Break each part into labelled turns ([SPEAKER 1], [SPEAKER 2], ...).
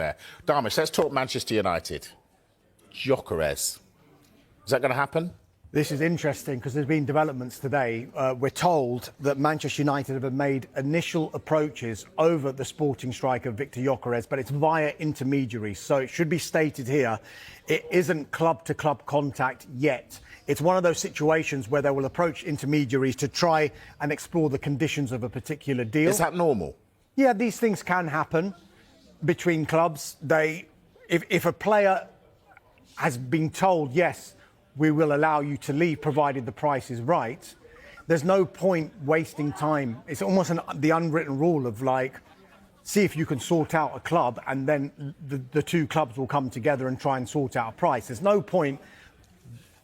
[SPEAKER 1] there. Darmish, let's talk Manchester United. Gyökeres. Is that going to happen?
[SPEAKER 2] This is interesting because there's been developments today. We're told that Manchester United have made initial approaches over the sporting striker Victor Gyökeres, but it's via intermediaries. So it should be stated here, it isn't club-to-club contact yet. It's one of those situations where they will approach intermediaries to try and explore the conditions of a particular deal.
[SPEAKER 1] Is that normal?
[SPEAKER 2] Yeah, these things can happen between clubs. If a player has been told, yes, we will allow you to leave provided the price is right, there's no point wasting time. It's almost the unwritten rule of see if you can sort out a club, and then the two clubs will come together and try and sort out a price. There's no point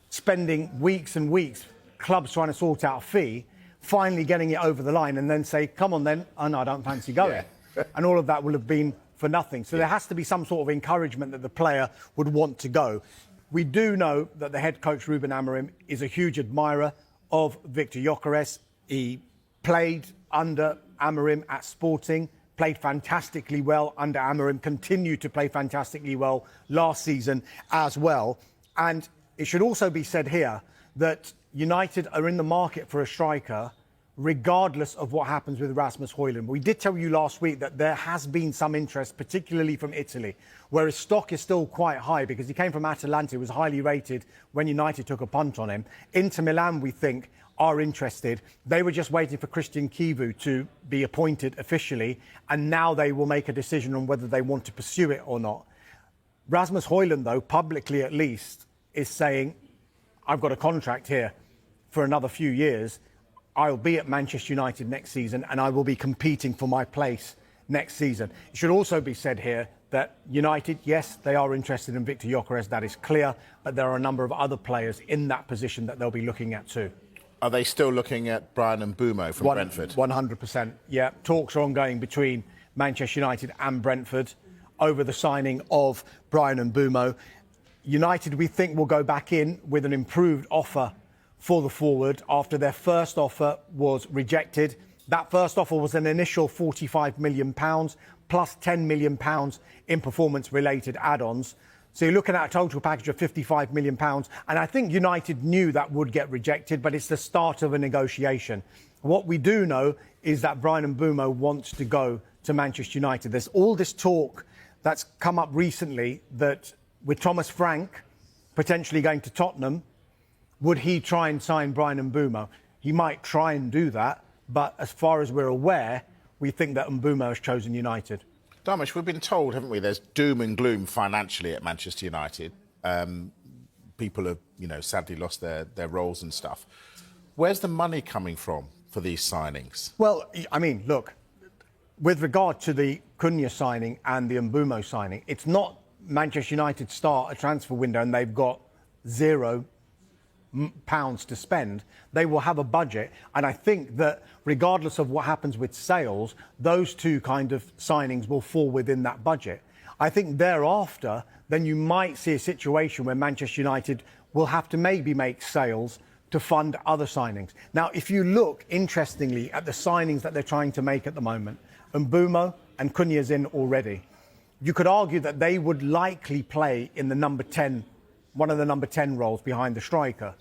[SPEAKER 2] spending weeks and weeks, clubs trying to sort out a fee, finally getting it over the line and then say, come on then, oh no, I don't fancy going. Yeah. And all of that will have been for nothing. So there has to be some sort of encouragement that the player would want to go. We do know that the head coach, Ruben Amorim, is a huge admirer of Victor Gyökeres. He played under Amorim at Sporting, played fantastically well under Amorim, continued to play fantastically well last season as well. And it should also be said here that United are in the market for a striker regardless of what happens with Rasmus Højlund. We did tell you last week that there has been some interest, particularly from Italy, where his stock is still quite high because he came from Atalanta, was highly rated when United took a punt on him. Inter Milan, we think, are interested. They were just waiting for Christian Kivu to be appointed officially, and now they will make a decision on whether they want to pursue it or not. Rasmus Højlund, though, publicly at least, is saying, I've got a contract here for another few years. I'll be at Manchester United next season and I will be competing for my place next season. It should also be said here that United, yes, they are interested in Victor Gyökeres, that is clear, but there are a number of other players in that position that they'll be looking at too.
[SPEAKER 1] Are they still looking at Brian Mbeumo from Brentford?
[SPEAKER 2] 100%, yeah. Talks are ongoing between Manchester United and Brentford over the signing of Brian Mbeumo. United, we think, will go back in with an improved offer for the forward after their first offer was rejected. That first offer was an initial £45 million plus £10 million in performance-related add-ons. So you're looking at a total package of £55 million. And I think United knew that would get rejected, but it's the start of a negotiation. What we do know is that Brian Mbeumo wants to go to Manchester United. There's all this talk that's come up recently that with Thomas Frank potentially going to Tottenham, would he try and sign Brian Mbeumo? He might try and do that, but as far as we're aware, we think that Mbeumo has chosen United.
[SPEAKER 1] Darmish, we've been told, haven't we, there's doom and gloom financially at Manchester United. People have, sadly lost their roles and stuff. Where's the money coming from for these signings?
[SPEAKER 2] Well, I mean, look, with regard to the Cunha signing and the Mbeumo signing, it's not Manchester United start a transfer window and they've got £0 to spend. They will have a budget, and I think that regardless of what happens with sales, those two kind of signings will fall within that budget. I think thereafter, then you might see a situation where Manchester United will have to maybe make sales to fund other signings. Now, if you look, interestingly, at the signings that they're trying to make at the moment, Mbeumo and Cunha's in already. You could argue that they would likely play in the number 10, one of the number 10 roles behind the striker.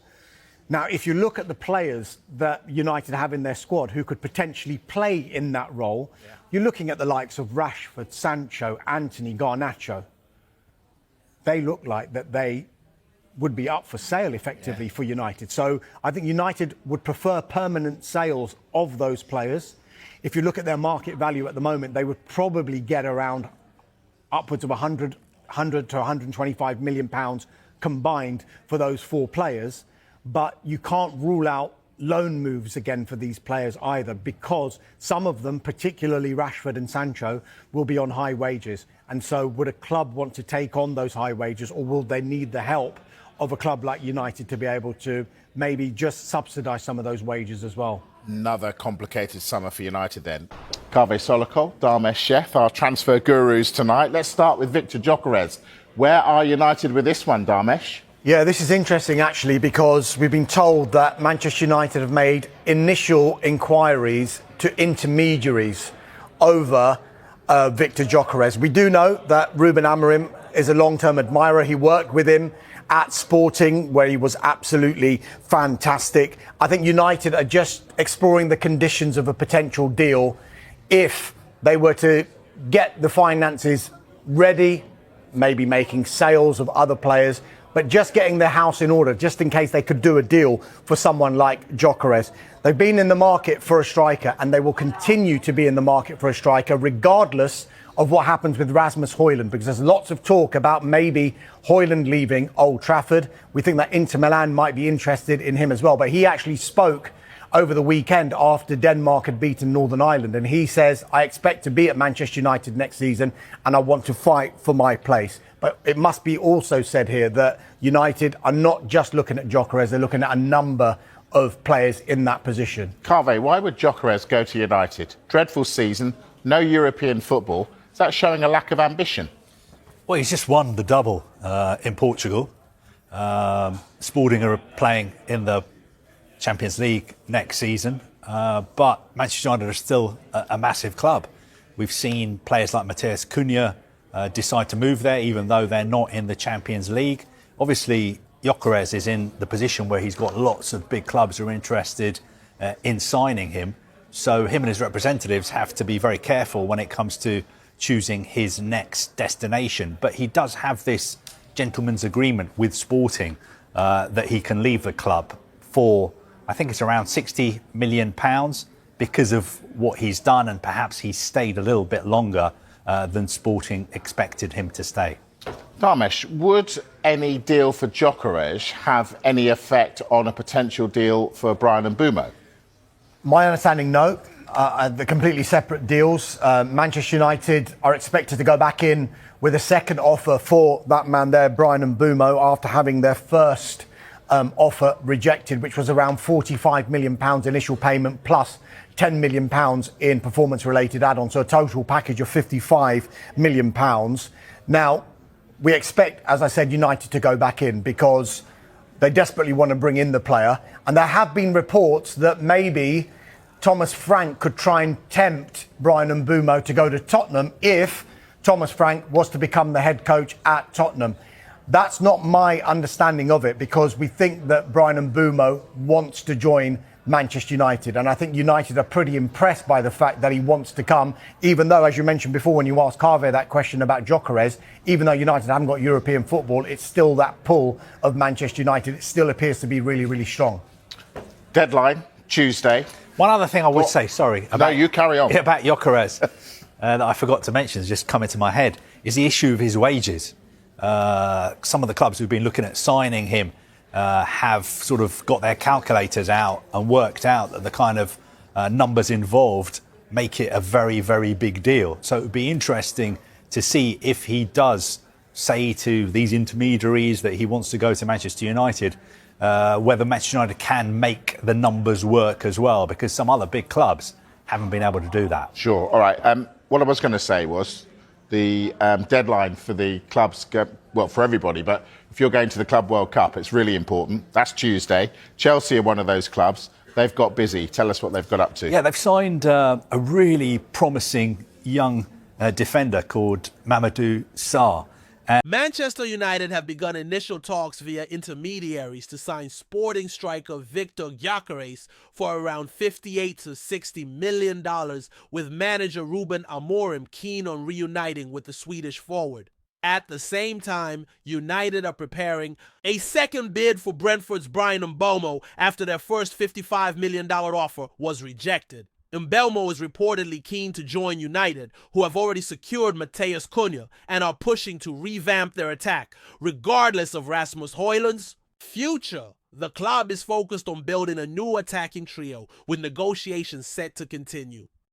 [SPEAKER 2] Now, if you look at the players that United have in their squad who could potentially play in that role, you're looking at the likes of Rashford, Sancho, Antony, Garnacho. They look like that they would be up for sale effectively for United. So I think United would prefer permanent sales of those players. If you look at their market value at the moment, they would probably get around upwards of 100 to 125 million pounds combined for those four players. But you can't rule out loan moves again for these players either, because some of them, particularly Rashford and Sancho, will be on high wages. And so would a club want to take on those high wages, or will they need the help of a club like United to be able to maybe just subsidise some of those wages as well?
[SPEAKER 1] Another complicated summer for United then. Kaveh Solokol, Darmish Chef, our transfer gurus tonight. Let's start with Victor Gyökeres. Where are United with this one, Darmish?
[SPEAKER 2] Yeah, this is interesting actually, because we've been told that Manchester United have made initial inquiries to intermediaries over Victor Gyökeres. We do know that Ruben Amorim is a long-term admirer. He worked with him at Sporting, where he was absolutely fantastic. I think United are just exploring the conditions of a potential deal if they were to get the finances ready, maybe making sales of other players, but just getting their house in order, just in case they could do a deal for someone like Gyökeres. They've been in the market for a striker, and they will continue to be in the market for a striker, regardless of what happens with Rasmus Højlund, because there's lots of talk about maybe Højlund leaving Old Trafford. We think that Inter Milan might be interested in him as well, but he actually spoke over the weekend after Denmark had beaten Northern Ireland, and he says, I expect to be at Manchester United next season and I want to fight for my place. But it must be also said here that United are not just looking at Gyökeres, they're looking at a number of players in that position.
[SPEAKER 1] Carve, why would Gyökeres go to United? Dreadful season, no European football. Is that showing a lack of ambition?
[SPEAKER 3] Well, he's just won the double in Portugal. Sporting are playing in the Champions League next season, but Manchester United are still a massive club. We've seen players like Mbeumo Cunha decide to move there, even though they're not in the Champions League. Obviously, Gyökeres is in the position where he's got lots of big clubs who are interested in signing him. So him and his representatives have to be very careful when it comes to choosing his next destination. But he does have this gentleman's agreement with Sporting that he can leave the club for, I think it's around £60 million, because of what he's done, and perhaps he's stayed a little bit longer than Sporting expected him to stay.
[SPEAKER 1] Dharmesh, would any deal for Gyökeres have any effect on a potential deal for Bryan Mbeumo?
[SPEAKER 2] My understanding, no. They're completely separate deals. Manchester United are expected to go back in with a second offer for that man there, Bryan Mbeumo, after having their first offer rejected, which was around £45 million initial payment plus £10 million in performance-related add-ons, so a total package of £55 million. Now, we expect, as I said, United to go back in because they desperately want to bring in the player. And there have been reports that maybe Thomas Frank could try and tempt Bryan Mbeumo to go to Tottenham if Thomas Frank was to become the head coach at Tottenham. That's not my understanding of it, because we think that Bryan Mbeumo wants to join Manchester United. And I think United are pretty impressed by the fact that he wants to come, even though, as you mentioned before, when you asked Carve that question about Gyökeres, even though United haven't got European football, it's still that pull of Manchester United. It still appears to be really, really strong.
[SPEAKER 1] Deadline, Tuesday.
[SPEAKER 3] One other thing I would say, sorry.
[SPEAKER 1] No, you carry on.
[SPEAKER 3] About Gyökeres, that I forgot to mention, has just come into my head, is the issue of his wages. Some of the clubs who've been looking at signing him have sort of got their calculators out and worked out that the kind of numbers involved make it a very, very big deal. So it would be interesting to see if he does say to these intermediaries that he wants to go to Manchester United, whether Manchester United can make the numbers work as well, because some other big clubs haven't been able to do that.
[SPEAKER 1] Sure. All right. What I was going to say was the deadline for the clubs, well, for everybody, but if you're going to the Club World Cup, it's really important. That's Tuesday. Chelsea are one of those clubs. They've got busy. Tell us what they've got up to.
[SPEAKER 3] Yeah, they've signed a really promising young defender called Mamadou Sarr.
[SPEAKER 4] Manchester United have begun initial talks via intermediaries to sign Sporting striker Victor Gyökeres for around $58 to $60 million, with manager Ruben Amorim keen on reuniting with the Swedish forward. At the same time, United are preparing a second bid for Brentford's Bryan Mbeumo after their first $55 million offer was rejected. Mbeumo is reportedly keen to join United, who have already secured Mbeumo Cunha and are pushing to revamp their attack. Regardless of Rasmus Højlund's future, the club is focused on building a new attacking trio, with negotiations set to continue.